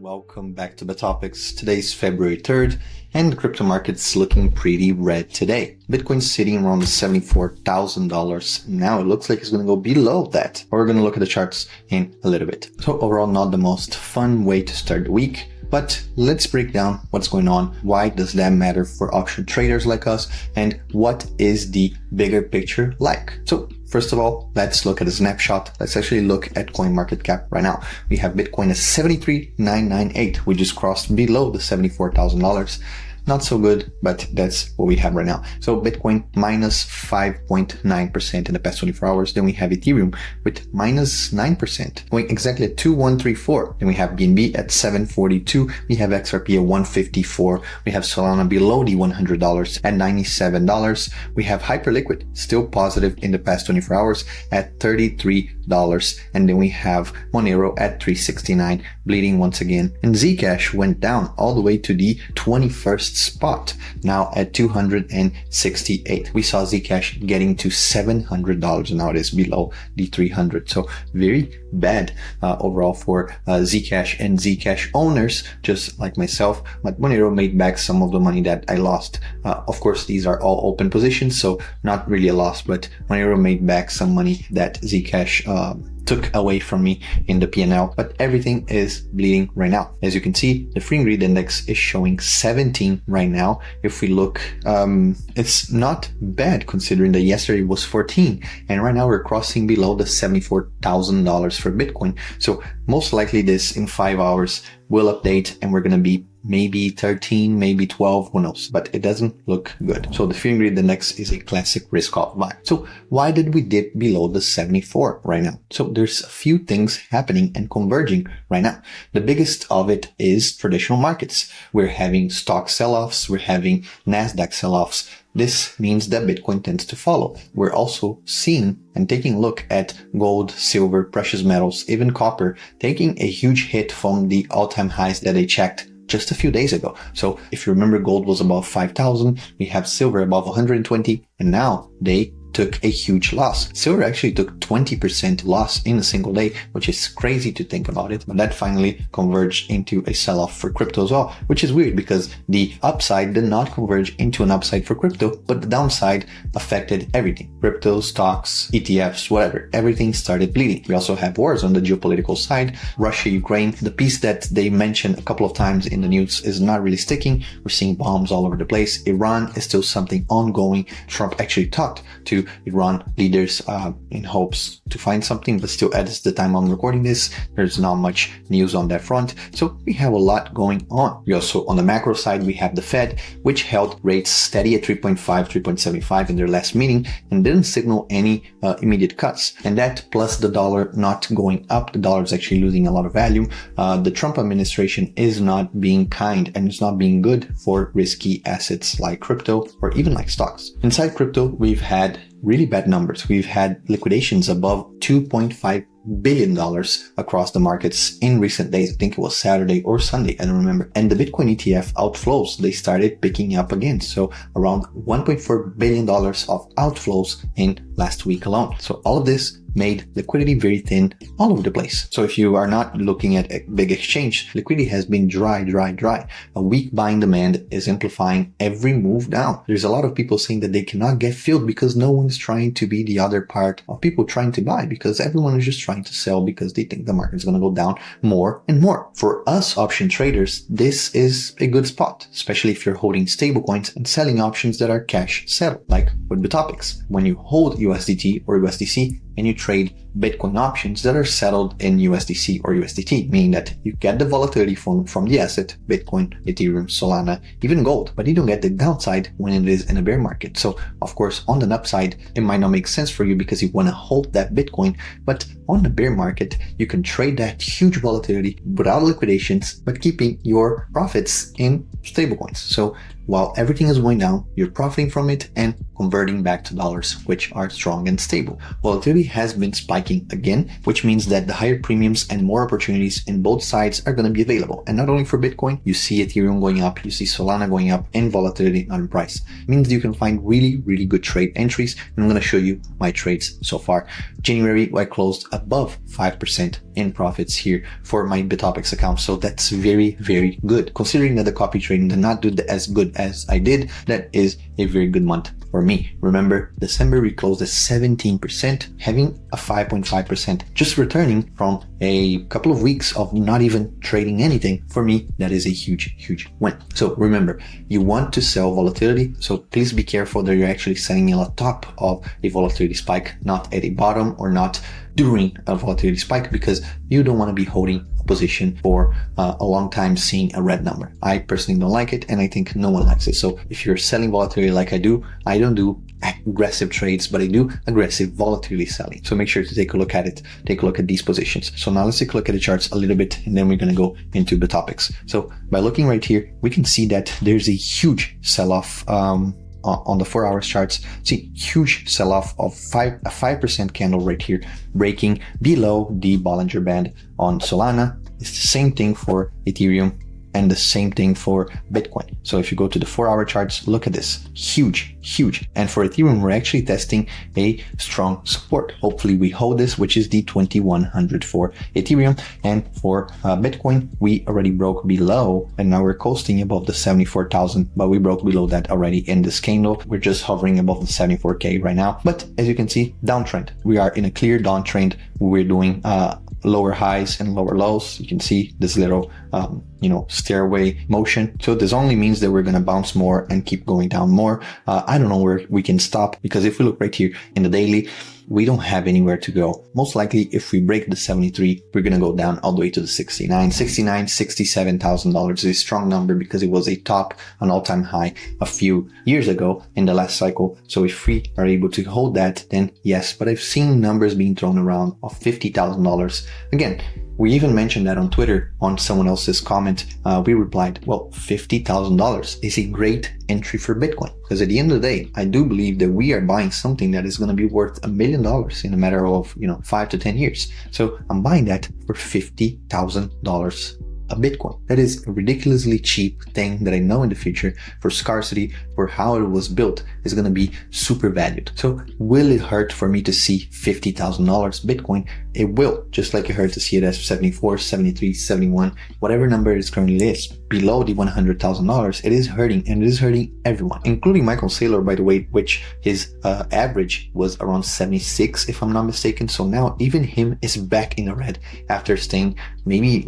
welcome back to the topics. Today's February 3rd and the crypto market's looking pretty red today. Bitcoin's sitting around the $74,000. Now it looks like it's going to go below that. We're going to look at the charts in a little bit. So overall, not the most fun way to start the week. But let's break down what's going on. Why does that matter for option traders like us? And what is the bigger picture like? So first of all, let's look at a snapshot. Let's actually look at CoinMarketCap right now. We have Bitcoin at 73,998. We just crossed below the $74,000. Not so good, but that's what we have right now. So Bitcoin minus 5.9% in the past 24 hours. Then we have Ethereum with minus 9%, going exactly at 2134. Then we have BNB at 742. We have XRP at 154. We have Solana below the $100 at $97. We have Hyperliquid still positive in the past 24 hours at $33. And then we have Monero at 369, bleeding once again. And Zcash went down all the way to the 21st spot, now at 268. We saw Zcash getting to $700, and now it is below the 300. So very bad overall for Zcash and Zcash owners, just like myself. But Monero made back some of the money that I lost. Of course, these are all open positions, so not really a loss, but Monero made back some money that Zcash took away from me in the P&L, but everything is bleeding right now. As you can see, the free greed index is showing 17 right now. If we look, it's not bad considering that yesterday was 14, and right now we're crossing below the $74,000 for Bitcoin. So most likely this in 5 hours will update and we're going to be maybe 13, maybe 12, who knows, but it doesn't look good. So the fear and greed index is a classic risk-off buy. So why did we dip below the 74 right now? So there's a few things happening and converging right now. The biggest of it is traditional markets. We're having stock sell-offs. We're having NASDAQ sell-offs. This means that Bitcoin tends to follow. We're also seeing and taking a look at gold, silver, precious metals, even copper, taking a huge hit from the all-time highs that they checked just a few days ago. So if you remember, gold was above 5,000. We have silver above 120, and now they took a huge loss. Silver actually took 20% loss in a single day, which is crazy to think about it. But that finally converged into a sell-off for crypto as well, which is weird because the upside did not converge into an upside for crypto, but the downside affected everything. Crypto, stocks, ETFs, whatever. Everything started bleeding. We also have wars on the geopolitical side. Russia, Ukraine. The piece that they mentioned a couple of times in the news is not really sticking. We're seeing bombs all over the place. Iran is still something ongoing. Trump actually talked to Iran leaders in hopes to find something, but still at the time I'm recording this, there's not much news on that front. So we have a lot going on. We also, on the macro side, we have the Fed, which held rates steady at 3.5, 3.75 in their last meeting and didn't signal any immediate cuts. And that plus the dollar not going up, the dollar is actually losing a lot of value. The Trump administration is not being kind and it's not being good for risky assets like crypto or even like stocks. Inside crypto, we've had really bad numbers. We've had liquidations above $2.5 billion across the markets in recent days. I think it was Saturday or Sunday, I don't remember. And the Bitcoin ETF outflows, they started picking up again. So around $1.4 billion of outflows in last week alone. So all of this made liquidity very thin all over the place. So if you are not looking at a big exchange, liquidity has been dry. A weak buying demand is amplifying every move down. There's a lot of people saying that they cannot get filled because no one's trying to be the other part of people trying to buy, because everyone is just trying to sell because they think the market's going to go down more and more. For us option traders, this is a good spot, especially if you're holding stablecoins and selling options that are cash settled, like with Bitopics. When you hold USDT or USDC, and you trade Bitcoin options that are settled in USDC or USDT, meaning that you get the volatility from the asset, Bitcoin, Ethereum, Solana, even gold, but you don't get the downside when it is in a bear market. So of course, on the upside, it might not make sense for you because you want to hold that Bitcoin, but on the bear market, you can trade that huge volatility without liquidations, but keeping your profits in stablecoins. So while everything is going down, you're profiting from it and converting back to dollars, which are strong and stable. Volatility has been spiking again, which means that the higher premiums and more opportunities in both sides are going to be available. And not only for Bitcoin, you see Ethereum going up, you see Solana going up in volatility, not in price. It means you can find really, really good trade entries. And I'm going to show you my trades so far. January, I closed above 5% in profits here for my Bitopics account. So that's very, very good. Considering that the copy trading did not do as good as I did, that is a very good month for me. Remember, December we closed at 17%, having a 5.5%, just returning from a couple of weeks of not even trading anything. For me, that is a huge, huge win. So remember, you want to sell volatility, so please be careful that you're actually selling on top of a volatility spike, not at a bottom or not during a volatility spike, because you don't want to be holding a position for a long time seeing a red number. I personally don't like it, and I think no one likes it. So if you're selling volatility like I do, I don't do aggressive trades, but I do aggressive volatility selling. So make sure to take a look at it. Take a look at these positions. So now let's take a look at the charts a little bit, and then we're going to go into the topics. So by looking right here, we can see that there's a huge sell-off on the 4 hours charts. See, huge sell-off of a 5% candle right here, breaking below the Bollinger Band on Solana. It's the same thing for Ethereum and the same thing for Bitcoin. So if you go to the 4 hour charts, look at this, huge, huge. And for Ethereum, we're actually testing a strong support. Hopefully we hold this, which is the 2100 for Ethereum. And for Bitcoin, we already broke below, and now we're coasting above the 74,000, but we broke below that already in this candle. We're just hovering above the 74K right now. But as you can see, downtrend. We are in a clear downtrend. We're doing lower highs and lower lows. You can see this little stairway motion. So this only means that we're going to bounce more and keep going down more. I don't know where we can stop, because if we look right here in the daily, we don't have anywhere to go. Most likely, if we break the 73, we're going to go down all the way to the 67,000 is a strong number, because it was an all-time high a few years ago in the last cycle. So if we are able to hold that, then yes. But I've seen numbers being thrown around of $50,000. Again, we even mentioned that on Twitter on someone else's comment. We replied, well, $50,000 is a great entry for Bitcoin, because at the end of the day, I do believe that we are buying something that is going to be worth $1 million in a matter of 5 to 10 years. So I'm buying that for $50,000 a Bitcoin. That is a ridiculously cheap thing that I know in the future, for scarcity, for how it was built, is going to be super valued. So will it hurt for me to see $50,000 Bitcoin? It will, just like it hurt to see it as 74, 73, 71, whatever number it currently is, below the $100,000. It is hurting, and it is hurting everyone, including Michael Saylor, by the way, which his average was around 76, if I'm not mistaken. So now even him is back in the red after staying maybe,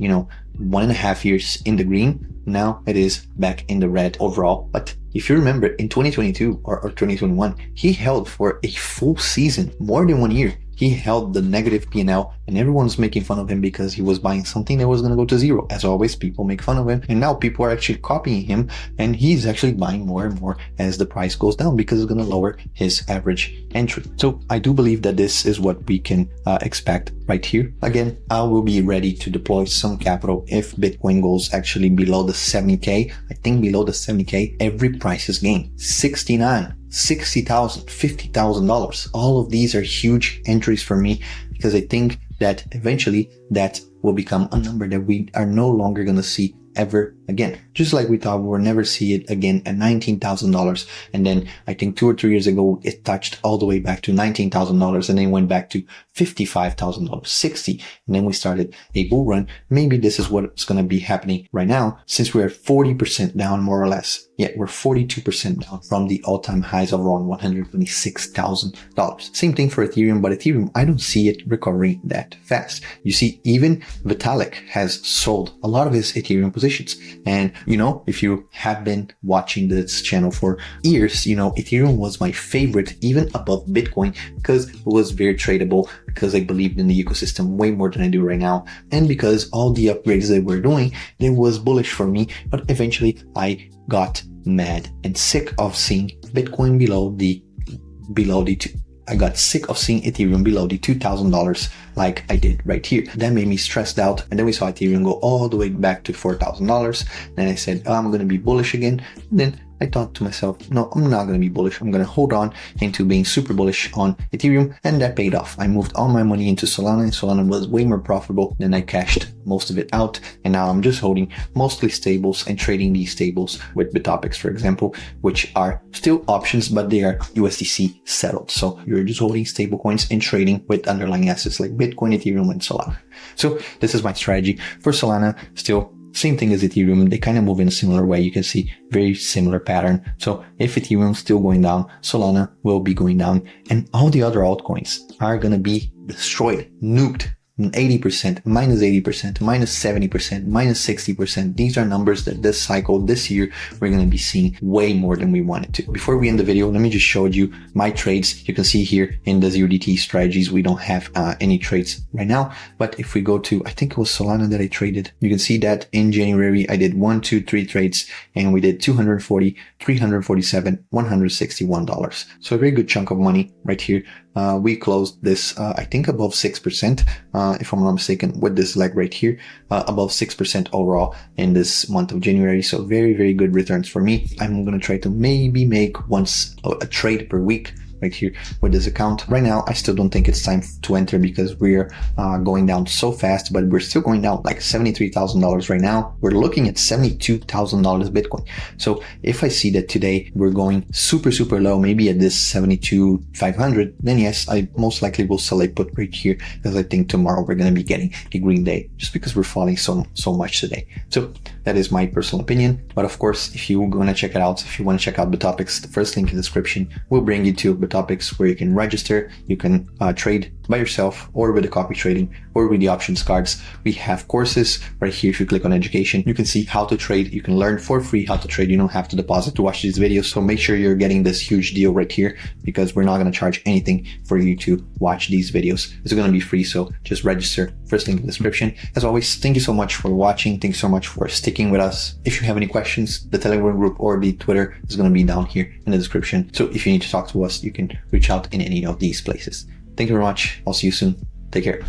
1.5 years in the green. Now it is back in the red overall. But if you remember, in 2022 or 2021, he held for a full season, more than 1 year. He held the negative P&L, and everyone's making fun of him because he was buying something that was going to go to zero. As always, people make fun of him, and now people are actually copying him, and he's actually buying more and more as the price goes down, because it's going to lower his average entry. So I do believe that this is what we can expect right here. Again, I will be ready to deploy some capital if Bitcoin goes actually below the 70K. I think below the 70K, every price is gained. 69. $60,000, $50,000. All of these are huge entries for me, because I think that eventually that will become a number that we are no longer going to see ever again. Just like we thought we would never see it again at $19,000. And then I think 2 or 3 years ago, it touched all the way back to $19,000, and then went back to $55,000, 60. And then we started a bull run. Maybe this is what's going to be happening right now, since we're 40% down, more or less. Yeah, we're 42% down from the all-time highs of around $126,000. Same thing for Ethereum, but Ethereum, I don't see it recovering that fast. You see, even Vitalik has sold a lot of his Ethereum positions. And, if you have been watching this channel for years, Ethereum was my favorite, even above Bitcoin, because it was very tradable, because I believed in the ecosystem way more than I do right now, and because all the upgrades that we're doing, it was bullish for me. But eventually I got mad and sick of seeing Bitcoin I got sick of seeing Ethereum below the $2,000 like I did right here. That made me stressed out. And then we saw Ethereum go all the way back to $4,000. Then I said, I'm going to be bullish again. And then I thought to myself, no, I'm not going to be bullish. I'm going to hold on into being super bullish on Ethereum, and that paid off. I moved all my money into Solana, and Solana was way more profitable. Then I cashed most of it out, and now I'm just holding mostly stables and trading these stables with Bitopics, for example, which are still options, but they are USDC settled. So you're just holding stable coins and trading with underlying assets like Bitcoin, Ethereum, and Solana. So this is my strategy for Solana. Still same thing as Ethereum. They kind of move in a similar way. You can see very similar pattern. So if Ethereum is still going down, Solana will be going down, and all the other altcoins are going to be destroyed, nuked. 80%, minus 80%, minus 70%, minus 60%. These are numbers that this cycle, this year, we're going to be seeing way more than we wanted to. Before we end the video, let me just show you my trades. You can see here in the ZUSDT strategies, we don't have any trades right now. But if we go to, I think it was Solana that I traded, you can see that in January, I did 1, 2, 3 trades, and we did $240, $347, $161. So a very good chunk of money right here. We closed this, I think above 6%, if I'm not mistaken, with this leg right here, above 6% overall in this month of January. So very, very good returns for me. I'm going to try to maybe make once a trade per week right here with this account. Right now, I still don't think it's time to enter because we're going down so fast, but we're still going down like $73,000 right now. We're looking at $72,000 Bitcoin. So if I see that today we're going super, super low, maybe at this 72,500, then yes, I most likely will sell a put right here because I think tomorrow we're going to be getting a green day just because we're falling so much today. So that is my personal opinion. But of course, if you want to check it out, if you want to check out Bitopics, the first link in the description will bring you to Bitopics where you can register, you can trade by yourself or with the copy trading or with the options cards. We have courses right here. If you click on education, you can see how to trade. You can learn for free how to trade. You don't have to deposit to watch these videos. So make sure you're getting this huge deal right here because we're not going to charge anything for you to watch these videos. It's going to be free. So just register. First link in the description. As always, thank you so much for watching. Thanks so much for sticking with us. If you have any questions, the Telegram group or the Twitter is going to be down here in the description. So if you need to talk to us, you can reach out in any of these places. Thank you very much. I'll see you soon. Take care.